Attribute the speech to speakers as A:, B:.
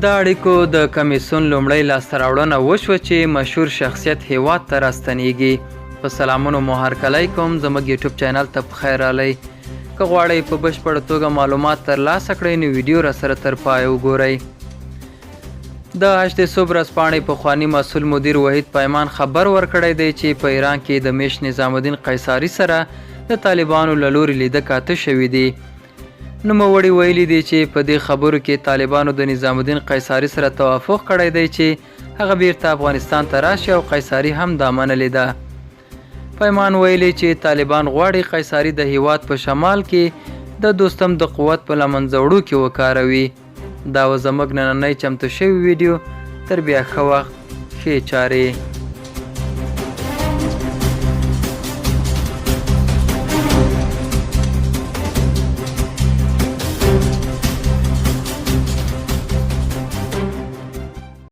A: د اړیکو د کمیسیون لومړی لاسته راوړنه وشوه چې مشهور شخصیت هیواد ته راستنیږي. په سلامونو مو هرکلی کوم، زموږ یوټیوب چینل ته پخیر راغلی. که غواړئ په بشپړه توګه معلومات ترلاسه کړئ نو ویډیو راسره تر پایه وګورئ. د هشتصوب ورځپاڼې پخواني مسؤل مدیر وحید پیمان خبر ورکړی دی چې په ایران کې د میش نظام الدین قیصاري سره د طالبانو له لوري لیده کاته شوي دي. نوموړي ویلي دي چې په دې خبرو کې طالبانو د نظام الدین قیصاري سره توافق کړی دی چې هغه بیرته افغانستان ته راشي او قیصاري هم دا منلې ده. پیمان ویلي چې طالبان غواړي قیصاري د هیواد په شمال کې د دوستم د قوت په له منځه وړو کې وکاروي. دا و زموږ نننۍ چمتو شوی ویډیو. تر بیا ښه وخت، ښې چارې.